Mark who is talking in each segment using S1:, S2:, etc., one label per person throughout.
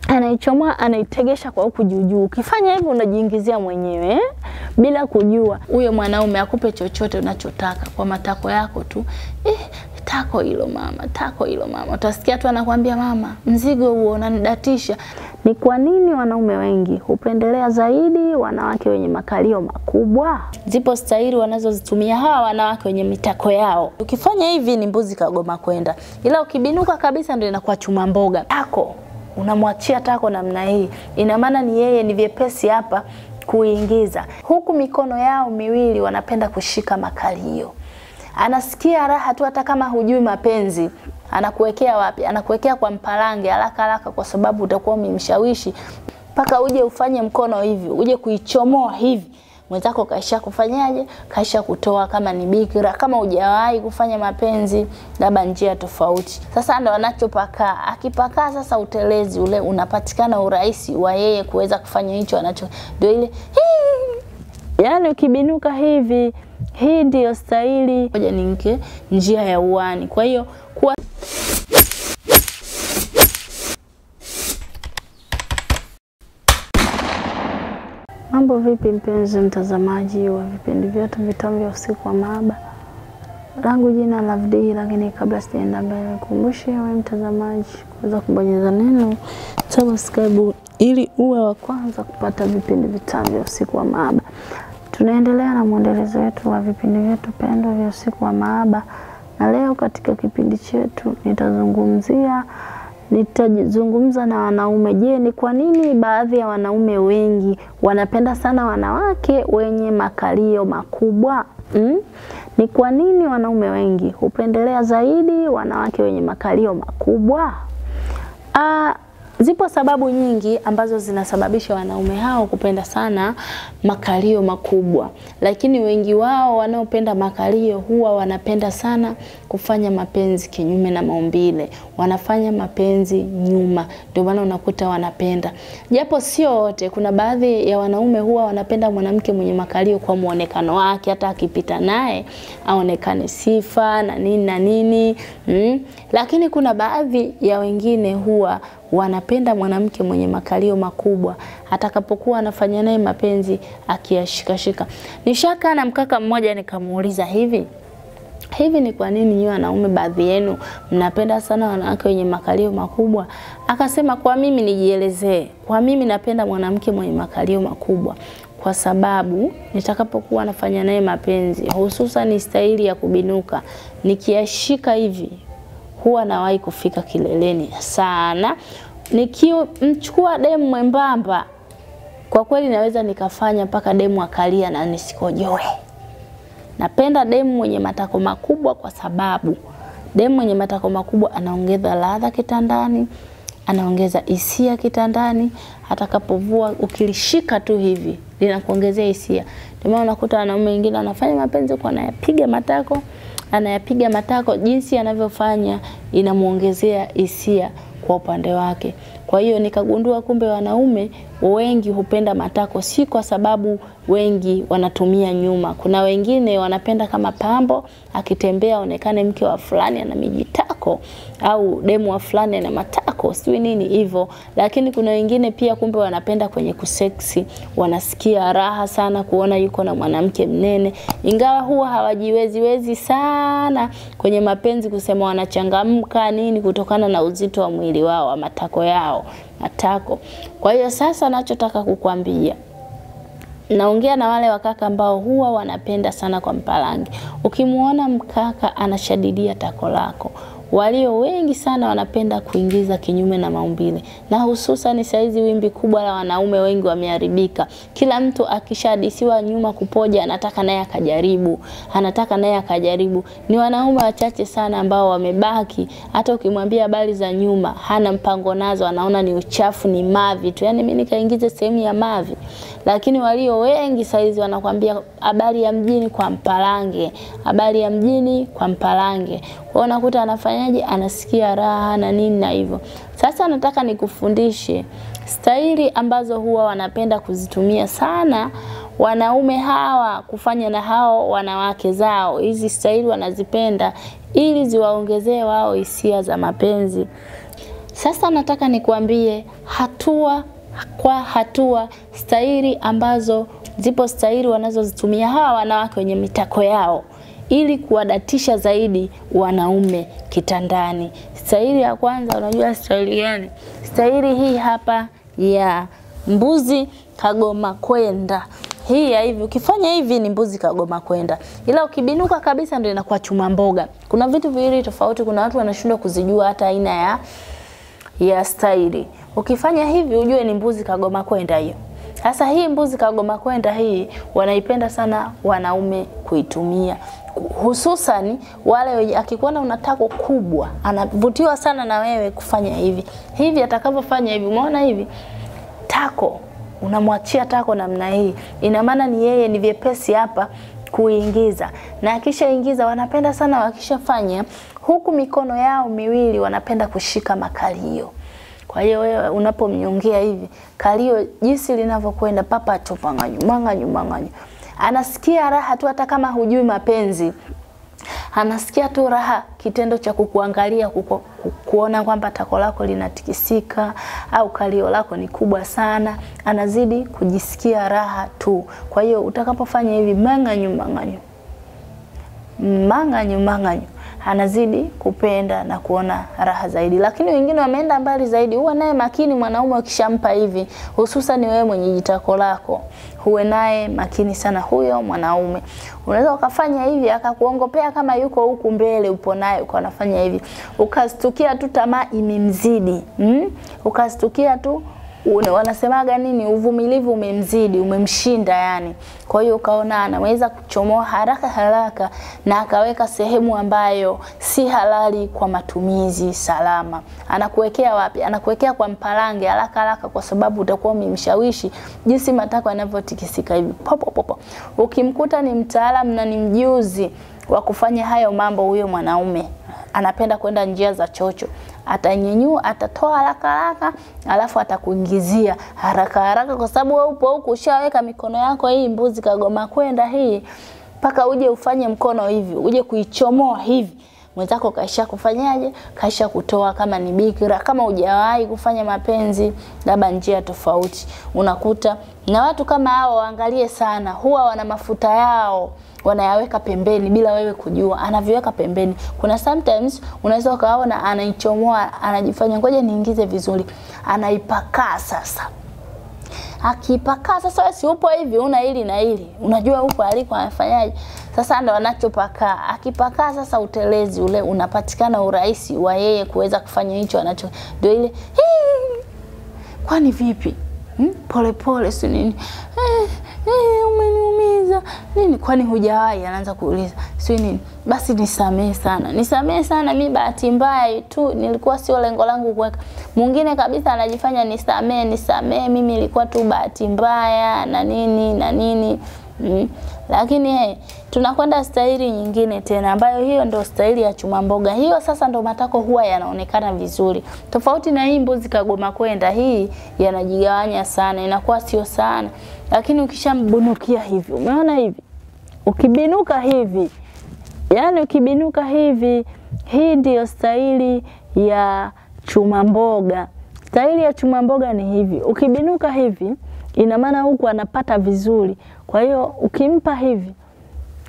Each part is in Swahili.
S1: anaichomoa, anaitegesha kwa huku juu. Ukifanya hivyo unajiingizia mwenyewe bila kujua. Huyo mwanaume akupe chochote unachotaka kwa matako yako tu. Tako hilo mama, tako hilo mama. Utasikia tu anakuambia mama, mzigo huo unanidatisha. Ni kwa nini wanaume wengi hupendelea zaidi wanawake wenye makalio makubwa? Zipo staili wanazozitumia hawa wanawake wenye mitako yao. Ukifanya hivi ni mbuzi kagoma kwenda. Ila ukibinuka kabisa ndio inakuwa chuma mboga. Tako unamwachia tako namna hii. Ina maana ni yeye ni vyepesi hapa kuingiza. Huku mikono yao miwili wanapenda kushika makalio. Anasikia raha tu hata kama hujui mapenzi. Anakuwekea wapi? Anakuwekea kwa mpalange haraka kwa sababu utakuwa umemshawishi mpaka uje ufanye mkono hivi, uje kuichomoa hivi. Mwenzako kaisha kufanyaje? Kaisha kutoa kama ni bikira, kama hujawahi kufanya mapenzi, labda njia tofauti. Sasa ndo anachopaka. Akipaka sasa utelezi ule unapatikana urahisi wa yeye kuweza kufanya hicho anacho. Ndio ile yani ukibinuka hivi, hii ndio staili moja ninke njia ya uani. Kwa hiyo kuwa mambo vipi mpenzi mtazamaji wa vipindi vyetu vitamu vya usiku wa mahaba. Langu jina Love D, lakini kabla sijaenda mbele nikukumbushe wewe mtazamaji kuweza kubonyeza neno subscribe ili uwe wa kwanza kupata vipindi vitamu vya usiku wa mahaba. Tunaendelea na mwendelezo wetu wa vipindi vyetu pendwa vya usiku wa mahaba. Na leo katika kipindi chetu nitazungumza na wanaume. Je, ni kwa nini baadhi ya wanaume wengi wanapenda sana wanawake wenye makalio makubwa? Ni kwa nini wanaume wengi hupendelea zaidi wanawake wenye makalio makubwa? Zipo sababu nyingi ambazo zinasababisha wanaume hao kupenda sana makalio makubwa. Lakini wengi wao wanaopenda makalio huwa wanapenda sana kufanya mapenzi kinyume na maumbile. Wanafanya mapenzi nyuma. Ndio maana unakuta wanapenda. Japo sio wote, kuna baadhi ya wanaume huwa wanapenda mwanamke mwenye makalio kwa muonekano wake, hata akipita naye aonekane sifa na nini. Lakini kuna baadhi ya wengine huwa wanapenda mwanamke mwenye makalio makubwa atakapokuwa anafanya naye mapenzi akiyashika. Nishaka na mkaka mmoja nikamuuliza hivi ni kwa nini nyinyi wanaume baadhi yenu mnapenda sana wanawake wenye makalio makubwa? Akasema kwa mimi nijielezee. Kwa mimi napenda mwanamke mwenye makalio makubwa kwa sababu nitakapokuwa nafanya naye mapenzi, hususan staili ya kubinuka, nikiyashika hivi huwa nawahi kufika kileleni sana. Nikimchukua demu mwembamba, kwa kweli naweza nikafanya mpaka demu akalia na nisikojoe. Napenda demu mwenye matako makubwa kwa sababu demu mwenye matako makubwa anaongeza ladha kitandani, anaongeza hisia kitandani. Atakapovua ukilishika tu hivi linakuongezea hisia. Ndio maana unakuta wanaume wengine anafanya mapenzi kwa anayapiga matako jinsi anavyofanya inamuongezea hisia kwa upande wake. Kwa hiyo nikagundua kumbe wanaume wengi hupenda matako si kwa sababu wengi wanatumia nyuma. Kuna wengine wanapenda kama pambo, akitembea aonekane mke wa fulani ana mijitako au demu wa fulani ana matako, sio nini hivyo. Lakini kuna wengine pia kumbe wanapenda kwenye kuseksi, wanasikia raha sana kuona yuko na mwanamke mnene, ingawa huwa hawajiwezi sana kwenye mapenzi kusema wanachangamka nini kutokana na uzito wa mwili wao wa matako yao. Kwa hiyo sasa nachotaka kukuambia, naongea na wale wakaka ambao huwa wanapenda sana kwa mpalange. Ukimuona mkaka anashadidia tako lako, walio wengi sana wanapenda kuingiza kinyume na maumbile. Na hususan saizi wimbi kubwa la wanaume wengi wameharibika. Kila mtu akishadisiwa nyuma kupoja anataka naye akajaribu. Ni wanaume wachache sana ambao wamebaki. Hata ukimwambia habari za nyuma hana mpango nazo, anaona ni uchafu, ni mavi tu. Yaani mimi nikaingize sehemu ya mavi. Lakini walio wengi saizi wanakuambia habari ya mjini kwa mpalange. Habari ya mjini kwa mpalange. Kwa unakuta anafanyaje? Anasikia raha na nini na hivyo. Sasa nataka nikufundishe staili ambazo huwa wanapenda kuzitumia sana wanaume hawa kufanya na hao wanawake zao. Hizi staili wanazipenda ili ziwaongezee wao hisia za mapenzi. Sasa nataka nikuambie hatua kwa hatua staili ambazo zipo, staili wanazozitumia hawa wanawake wenye mitako yao ili kuwadatisha zaidi wanaume kitandani. Staili ya kwanza, unajua staili gani? Staili hii hapa ya mbuzi kagoma kwenda. Hii ya hivi, ukifanya hivi ni mbuzi kagoma kwenda. Ila ukibinuka kabisa ndio inakuwa chuma mboga. Kuna vitu viwili tofauti, kuna watu wanashindwa kuzijua hata aina ya staili. Ukifanya hivi ujue ni mbuzi kagoma kwenda hiyo. Sasa hii mbuzi kagoma kwenda hii wanaipenda sana wanaume kuitumia. Hususan wale akikuona una tako kubwa, anavutiwa sana na wewe kufanya hivi. Hivi atakavyofanya hivi, umeona hivi? Tako unamwachia tako namna hii. Ina maana ni yeye ni vyepesi hapa kuingiza. Na akisha ingiza wanapenda sana wakishafanya huku mikono yao miwili wanapenda kushika makalio. Kwa hiyo wewe unapomnyongea hivi, kalio jinsi linavyokwenda papa chopanganyu manganyu manganyu. Anasikia raha tu hata kama hujui mapenzi. Anasikia tu raha kitendo cha kukuangalia, kuona kwamba tako lako linatikisika au kalio lako ni kubwa sana, anazidi kujisikia raha tu. Kwa hiyo utakapofanya hivi manganyu manganyu manganyu manganyu, anazidi kupenda na kuona raha zaidi. Lakini wengine wameenda mbali zaidi. Huwa naye makini mwanaume ukishampa hivi, hususan wewe mwenye jitako lako, huwe naye makini sana huyo mwanaume. Unaweza ukafanya hivi akakuongopea kama yuko huku mbele, upo naye uko anafanya hivi, ukastukia tu tamaa imemzidi. Ukastukia tu wanasemaga nini, uvumilivu umemzidi, umemshinda yani. Kwa hiyo ukaona anaweza kuchomoa haraka haraka na akaweka sehemu ambayo si halali kwa matumizi salama. Anakuwekea wapi? Anakuwekea kwa mpalange haraka haraka, kwa sababu utakuwa umemshawishi jinsi matako yanavyotikisika hivi. Popo popo. Ukimkuta ni mtaalamu na ni mjuzi wa kufanya hayo mambo, huyo mwanaume anapenda kwenda njia za chocho. Atanyenyua, atatoa haraka haraka, alafu atakuingizia haraka haraka, kwa sababu wewe upo huku ushaweka mikono yako hii mbuzi kagoma kwenda hii, paka uje ufanye mkono hivi, uje kuichomoa hivi. Mwenzako kaisha kufanyaje? Kaisha kutoa kama ni bikira, kama hujawahi kufanya mapenzi labda njia tofauti. Unakuta na watu kama hao waangalie sana, huwa wana mafuta yao wanayaweka pembeni bila wewe kujua, anaviweka pembeni. Kuna sometimes unaweza ukaona anaichomoa, anajifanya ngoja niingize vizuri, anaipaka sasa. Akipaka sasa wewe si upo hivi, una hili na hili, unajua huko aliko anafanyaje. Sasa ndo anachopaka. Akipaka sasa utelezi ule unapatikana, urahisi wa yeye kuweza kufanya hicho anacho. Ndio ile kwani vipi? Pole pole si nini? Umeniumiza nini? Kwani hujawahi? Anaanza kuuliza si nini? Basi nisamee sana. Nisamee sana, mimi bahati mbaya tu, nilikuwa sio lengo langu kuweka. Mwingine kabisa anajifanya nisamee, mimi nilikuwa tu bahati mbaya na nini na nini. Lakini tunakwenda staili nyingine tena, ambayo hiyo ndio staili ya chuma mboga. Hiyo sasa ndio matako huwa yanaonekana vizuri. Tofauti na hii mbuzi kagoma kwenda, hii yanajigawanya sana, inakuwa sio sana. Lakini ukishambunukia hivi, umeona hivi? Ukibinuka hivi, yani ukibinuka hivi, hii ndio staili ya chuma mboga. Staili ya chuma mboga ni hivi. Ukibinuka hivi, ina maana huku anapata vizuri. Kwa hiyo ukimpa hivi,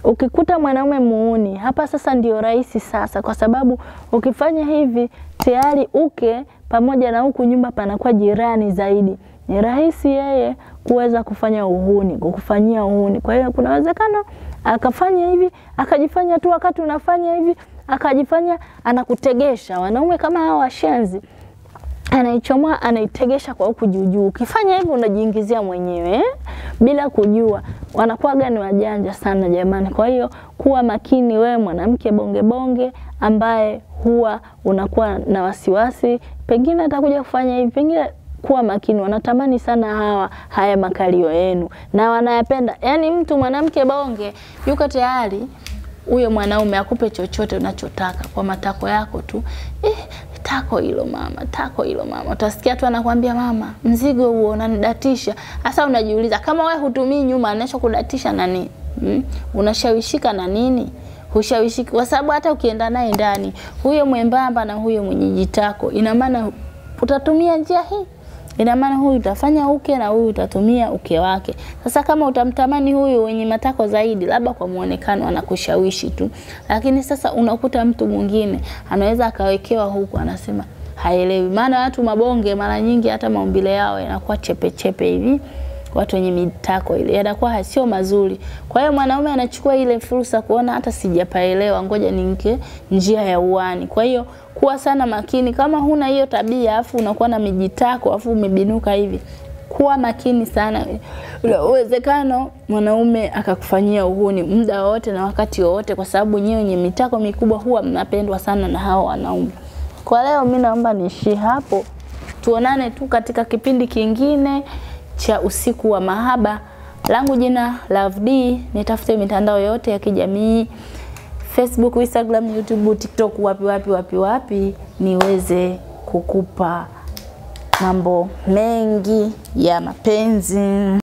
S1: ukikuta mwanaume muuni, hapa sasa ndio rahisi sasa, kwa sababu ukifanya hivi tayari uke pamoja na huku nyumba panakuwa jirani zaidi. Ni rahisi yeye kuweza kufanya uhuni, kukufanyia uhuni. Kwa hiyo kuna uwezekano akafanya hivi, akajifanya tu wakati unafanya hivi, akajifanya anakutegesha. Wanaume kama hao washenzi, anaichomoa anaitegesha kwa huku juu. Ukifanya hivi unajiingizia mwenyewe bila kujua. Wanakuwa gani wajanja sana jamani. Kwa hiyo kuwa makini wewe mwanamke bonge bonge ambaye huwa unakuwa na wasiwasi, pengine atakuja kufanya hivi, pengine kuwa makini. Wanatamani sana haya makalio yenu na wanayapenda. Yani mtu mwanamke bonge yuko tayari huyo mwanaume akupe chochote unachotaka kwa matako yako tu. Tako hilo mama, tako hilo mama. Utasikia tu anakuambia mama, mzigo huo unanidatisha. Sasa unajiuliza kama wewe hutumii nyuma anacho kudatisha na nini? Unashawishika na nini? Hushawishiki kwa sababu hata ukienda naye ndani, huyo mwembamba na huyo mwenye jitako, ina maana utatumia njia hii. Ina maana huyu utafanya uke na huyu utatumia uke wake. Sasa kama utamtamani huyu wenye matako zaidi, labda kwa muonekano anakushawishi tu. Lakini sasa unakuta mtu mwingine anaweza akawekewa huku anasema haelewi. Maana watu mabonge mara nyingi hata maumbile yao yanakuwa chepe chepe hivi. Watu wenye mitako ile yanakuwa sio mazuri. Kwa hiyo mwanaume anachukua ile fursa kuona hata sijapaelewa, ngoja ninke njia ya uani. Kwa hiyo kuwa sana makini, kama huna hiyo tabia afu unakuwa na mijitako afu umebinuka hivi, kuwa makini sana. Uwezekano mwanaume akakufanyia uhuni muda wote na wakati wote, kwa sababu nyewe wenye mitako mikubwa huwa mnapendwa sana na hao wanaume. Kwa leo mimi naomba niishie hapo. Tuonane tu katika kipindi kingine cha Usiku wa Mahaba. Langu jina Love D. Nitafute mitandao yote ya kijamii, Facebook, Instagram, YouTube, TikTok, wapi niweze kukupa mambo mengi ya mapenzi.